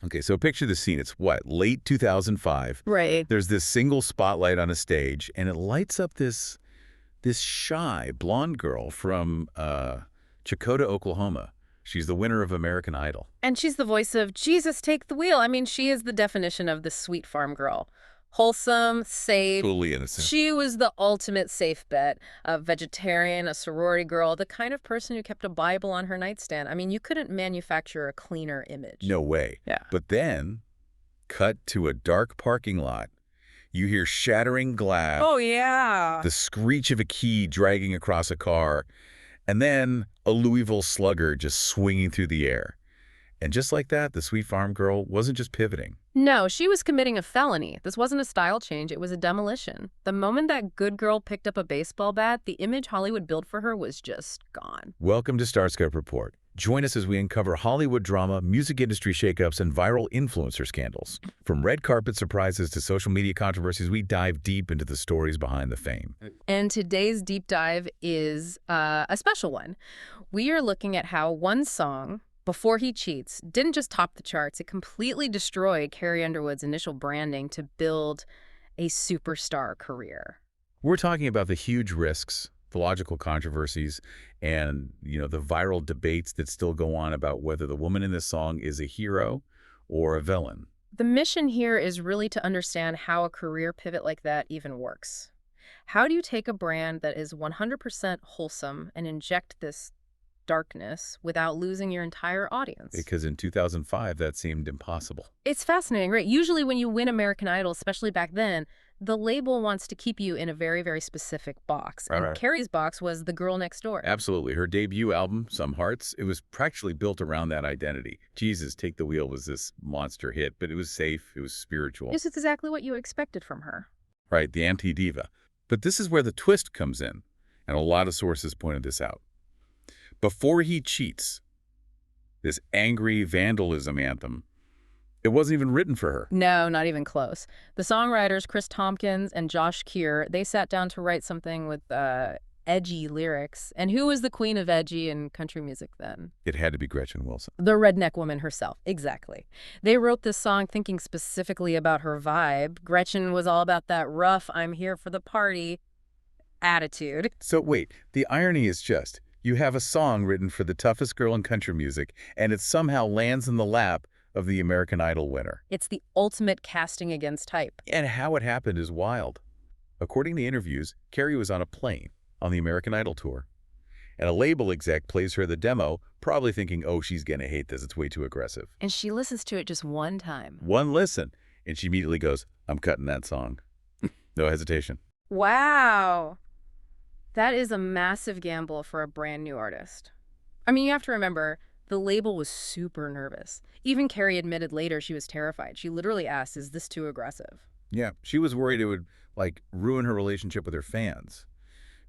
Okay, so picture the scene. It's what, late 2005? Right. There's this single spotlight on a stage, and it lights up this shy blonde girl from Chakotah, Oklahoma. She's the winner of American Idol. And she's the voice of Jesus Take the Wheel. I mean, she is the definition of the sweet farm girl. Wholesome, safe. Totally innocent. She was the ultimate safe bet. A vegetarian, a sorority girl, the kind of person who kept a Bible on her nightstand. I mean, you couldn't manufacture a cleaner image. No way. Yeah. But then, cut to a dark parking lot. You hear shattering glass, Oh, yeah. the screech of a key dragging across a car, and then a Louisville Slugger just swinging through the air. And just like that, the sweet farm girl wasn't just pivoting. No, she was committing a felony. This wasn't a style change, it was a demolition. The moment that good girl picked up a baseball bat, the image Hollywood built for her was just gone. Welcome to StarScope Report. Join us as we uncover Hollywood drama, music industry shakeups, and viral influencer scandals. From red carpet surprises to social media controversies, we dive deep into the stories behind the fame. And today's deep dive is a special one. We are looking at how one song, Before He Cheats, didn't just top the charts, it completely destroyed Carrie Underwood's initial branding to build a superstar career. We're talking about the huge risks, the logical controversies, and the viral debates that still go on about whether the woman in this song is a hero or a villain. The mission here is really to understand how a career pivot like that even works. How do you take a brand that is 100% wholesome and inject this darkness without losing your entire audience? Because in 2005, that seemed impossible. It's fascinating, right? Usually when you win American Idol, especially back then, the label wants to keep you in a very, very specific box. And Carrie's box was the girl next door. Absolutely. Her debut album, Some Hearts, it was practically built around that identity. Jesus, Take the Wheel was this monster hit, but it was safe, it was spiritual. This is exactly what you expected from her. Right, the anti-diva. But this is where the twist comes in, and a lot of sources pointed this out. Before He Cheats, this angry vandalism anthem, it wasn't even written for her. No, not even close. The songwriters, Chris Tompkins and Josh Keir, they sat down to write something with edgy lyrics. And who was the queen of edgy in country music then? It had to be Gretchen Wilson. The redneck woman herself, exactly. They wrote this song thinking specifically about her vibe. Gretchen was all about that rough, I'm here for the party attitude. So wait, the irony is just, you have a song written for the toughest girl in country music, and it somehow lands in the lap of the American Idol winner. It's the ultimate casting against type. And how it happened is wild. According to interviews, Carrie was on a plane on the American Idol tour, and a label exec plays her the demo, probably thinking, oh, she's gonna hate this, it's way too aggressive. And she listens to it just one time. One listen, and she immediately goes, I'm cutting that song. No hesitation. Wow. That is a massive gamble for a brand new artist. I mean, you have to remember, the label was super nervous. Even Carrie admitted later she was terrified. She literally asked, is this too aggressive? Yeah, she was worried it would, ruin her relationship with her fans.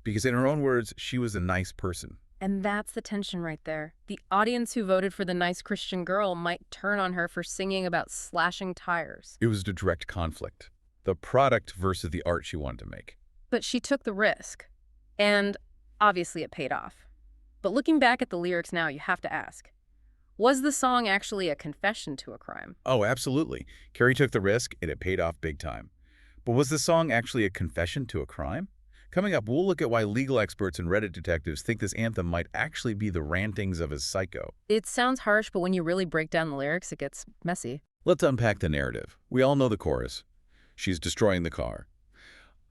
Because in her own words, she was a nice person. And that's the tension right there. The audience who voted for the nice Christian girl might turn on her for singing about slashing tires. It was a direct conflict. The product versus the art she wanted to make. But she took the risk. And obviously it paid off. But looking back at the lyrics now, you have to ask, was the song actually a confession to a crime? Oh, absolutely. Carrie took the risk, and it paid off big time. But was the song actually a confession to a crime? Coming up, we'll look at why legal experts and Reddit detectives think this anthem might actually be the rantings of a psycho. It sounds harsh, but when you really break down the lyrics, it gets messy. Let's unpack the narrative. We all know the chorus. She's destroying the car.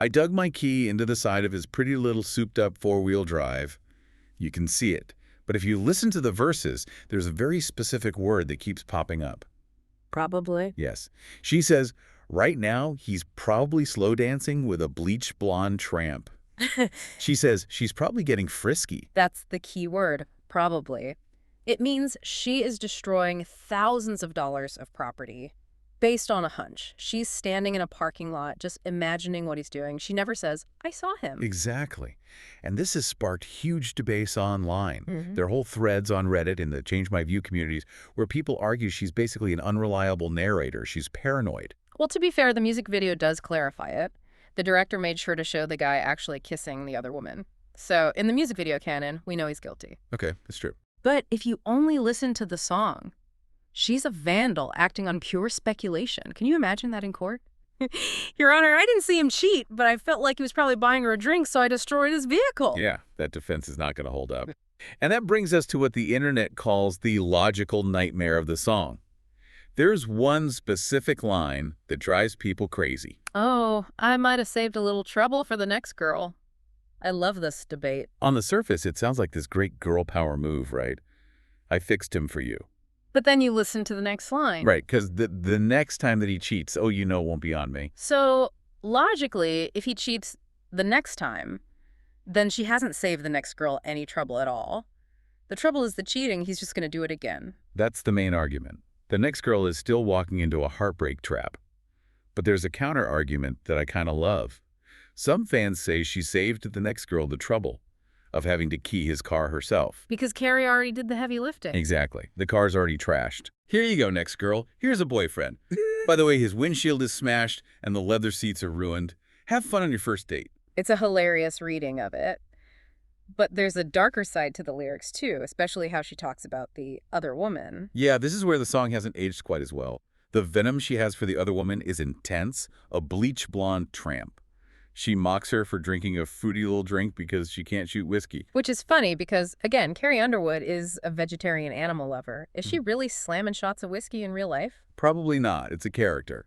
I dug my key into the side of his pretty little souped-up four-wheel drive. You can see it. But if you listen to the verses, there's a very specific word that keeps popping up. Probably. Yes. She says, right now, he's probably slow dancing with a bleached blonde tramp. She says she's probably getting frisky. That's the key word, probably. It means she is destroying thousands of dollars of property based on a hunch. She's standing in a parking lot, just imagining what he's doing. She never says, I saw him. Exactly. And this has sparked huge debates online. Mm-hmm. There are whole threads on Reddit in the Change My View communities where people argue she's basically an unreliable narrator. She's paranoid. Well, to be fair, the music video does clarify it. The director made sure to show the guy actually kissing the other woman. So in the music video canon, we know he's guilty. Okay, that's true. But if you only listen to the song, She's a vandal acting on pure speculation. Can you imagine that in court? Your Honor, I didn't see him cheat, but I felt like he was probably buying her a drink, so I destroyed his vehicle. Yeah, that defense is not going to hold up. And that brings us to what the internet calls the logical nightmare of the song. There's one specific line that drives people crazy. Oh, I might have saved a little trouble for the next girl. I love this debate. On the surface, it sounds like this great girl power move, right? I fixed him for you. But then you listen to the next line. Right, because the next time that he cheats, oh, you know, won't be on me. So, logically, if he cheats the next time, then she hasn't saved the next girl any trouble at all. The trouble is the cheating. He's just going to do it again. That's the main argument. The next girl is still walking into a heartbreak trap. But there's a counter-argument that I kind of love. Some fans say she saved the next girl the trouble of having to key his car herself. Because Carrie already did the heavy lifting. Exactly. The car's already trashed. Here you go, next girl. Here's a boyfriend. By the way, his windshield is smashed and the leather seats are ruined. Have fun on your first date. It's a hilarious reading of it. But there's a darker side to the lyrics, too, especially how she talks about the other woman. Yeah, this is where the song hasn't aged quite as well. The venom she has for the other woman is intense, a bleach blonde tramp. She mocks her for drinking a fruity little drink because she can't shoot whiskey. Which is funny because, again, Carrie Underwood is a vegetarian animal lover. Is she really slamming shots of whiskey in real life? Probably not. It's a character.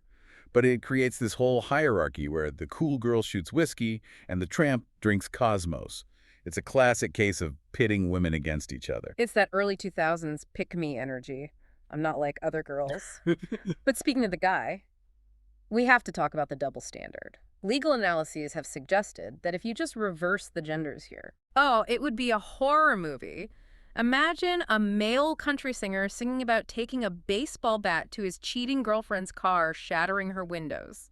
But it creates this whole hierarchy where the cool girl shoots whiskey and the tramp drinks Cosmos. It's a classic case of pitting women against each other. It's that early 2000s pick-me energy. I'm not like other girls. But speaking of the guy, we have to talk about the double standard. Legal analyses have suggested that if you just reverse the genders here, it would be a horror movie. Imagine a male country singer singing about taking a baseball bat to his cheating girlfriend's car, shattering her windows.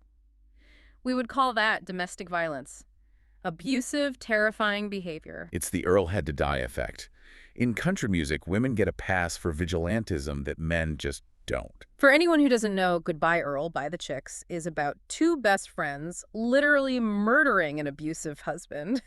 We would call that domestic violence. Abusive, terrifying behavior. It's the Earl had to die effect. In country music, women get a pass for vigilantism that men just don't. For anyone who doesn't know, Goodbye Earl by the Chicks is about two best friends literally murdering an abusive husband.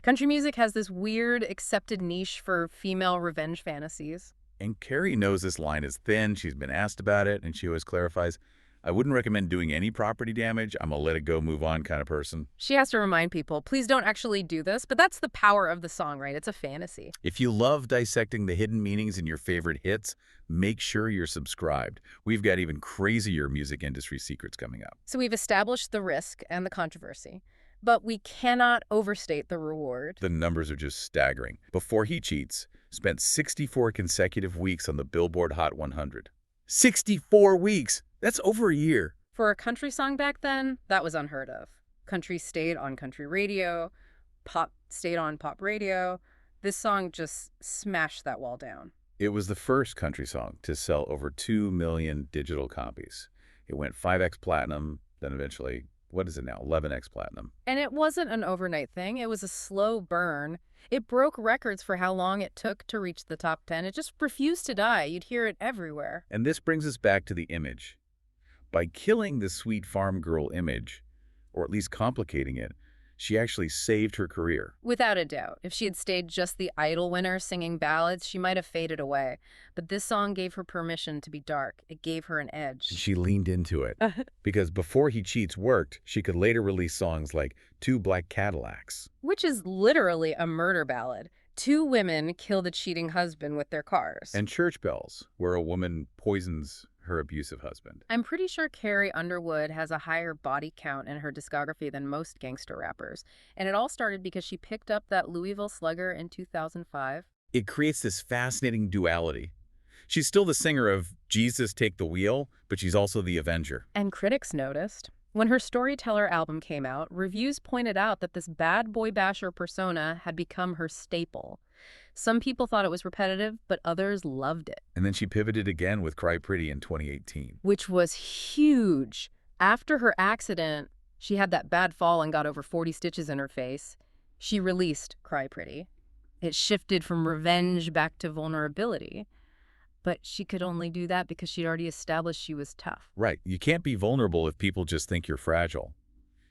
Country music has this weird accepted niche for female revenge fantasies. And Carrie knows this line is thin. She's been asked about it, and she always clarifies, I wouldn't recommend doing any property damage. I'm a let it go, move on kind of person. She has to remind people, please don't actually do this, but that's the power of the song, right? It's a fantasy. If you love dissecting the hidden meanings in your favorite hits, make sure you're subscribed. We've got even crazier music industry secrets coming up. So we've established the risk and the controversy, but we cannot overstate the reward. The numbers are just staggering. Before he cheats, spent 64 consecutive weeks on the Billboard Hot 100. 64 weeks! That's over a year. For a country song back then, that was unheard of. Country stayed on country radio, pop stayed on pop radio. This song just smashed that wall down. It was the first country song to sell over 2 million digital copies. It went 5x platinum, then eventually, what is it now, 11x platinum. And it wasn't an overnight thing. It was a slow burn. It broke records for how long it took to reach the top 10. It just refused to die. You'd hear it everywhere. And this brings us back to the image. By killing the sweet farm girl image, or at least complicating it, she actually saved her career. Without a doubt. If she had stayed just the Idol winner singing ballads, she might have faded away. But this song gave her permission to be dark. It gave her an edge. She leaned into it. Because Before He Cheats worked, she could later release songs like Two Black Cadillacs. Which is literally a murder ballad. Two women kill the cheating husband with their cars. And Church Bells, where a woman poisons her abusive husband. I'm pretty sure Carrie Underwood has a higher body count in her discography than most gangster rappers. And it all started because she picked up that Louisville Slugger in 2005. It creates this fascinating duality. She's still the singer of Jesus Take the Wheel, but she's also the Avenger. And critics noticed. When her Storyteller album came out, reviews pointed out that this bad boy basher persona had become her staple. Some people thought it was repetitive, but others loved it. And then she pivoted again with Cry Pretty in 2018. Which was huge. After her accident, she had that bad fall and got over 40 stitches in her face. She released Cry Pretty. It shifted from revenge back to vulnerability. But she could only do that because she'd already established she was tough. Right. You can't be vulnerable if people just think you're fragile.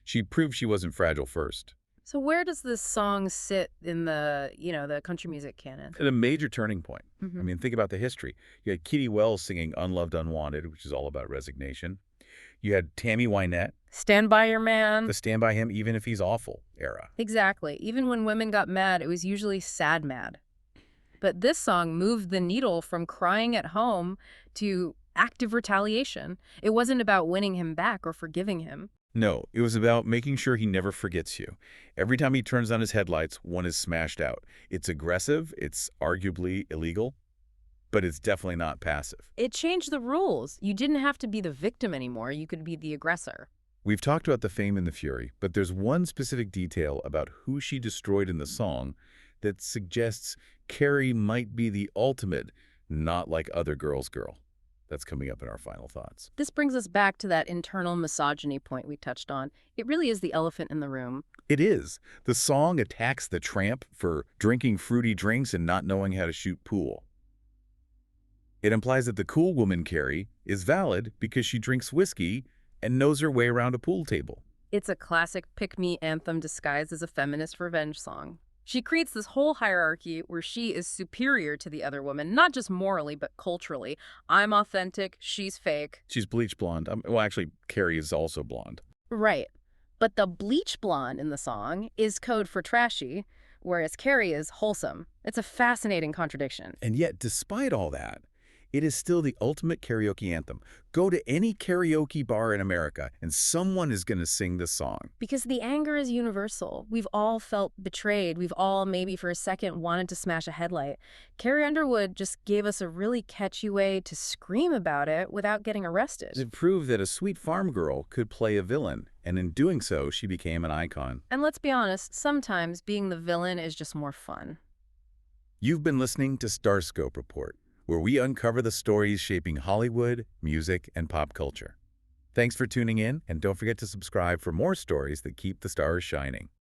She proved she wasn't fragile first. So where does this song sit in the country music canon? At a major turning point. I Hmm. mean, think about the history. You had Kitty Wells singing Unloved, Unwanted, which is all about resignation. You had Tammy Wynette, Stand by your man. the Stand By Him Even If He's Awful era. Exactly. Even when women got mad, it was usually sad mad. But this song moved the needle from crying at home to active retaliation. It wasn't about winning him back or forgiving him. No, it was about making sure he never forgets you. Every time he turns on his headlights, one is smashed out. It's aggressive, it's arguably illegal, but it's definitely not passive. It changed the rules. You didn't have to be the victim anymore. You could be the aggressor. We've talked about the fame and the fury, but there's one specific detail about who she destroyed in the song that suggests Carrie might be the ultimate, not like other girls' girl. That's coming up in our final thoughts. This brings us back to that internal misogyny point we touched on. It really is the elephant in the room. It is. The song attacks the tramp for drinking fruity drinks and not knowing how to shoot pool. It implies that the cool woman, Carrie, is valid because she drinks whiskey and knows her way around a pool table. It's a classic pick-me anthem disguised as a feminist revenge song. She creates this whole hierarchy where she is superior to the other woman, not just morally, but culturally. I'm authentic, she's fake. She's bleach blonde. Well, actually, Carrie is also blonde. Right. But the bleach blonde in the song is code for trashy, whereas Carrie is wholesome. It's a fascinating contradiction. And yet, despite all that, it is still the ultimate karaoke anthem. Go to any karaoke bar in America, and someone is going to sing this song. Because the anger is universal. We've all felt betrayed. We've all, maybe for a second, wanted to smash a headlight. Carrie Underwood just gave us a really catchy way to scream about it without getting arrested. It proved that a sweet farm girl could play a villain, and in doing so, she became an icon. And let's be honest, sometimes being the villain is just more fun. You've been listening to StarScope Report, where we uncover the stories shaping Hollywood, music, and pop culture. Thanks for tuning in, and don't forget to subscribe for more stories that keep the stars shining.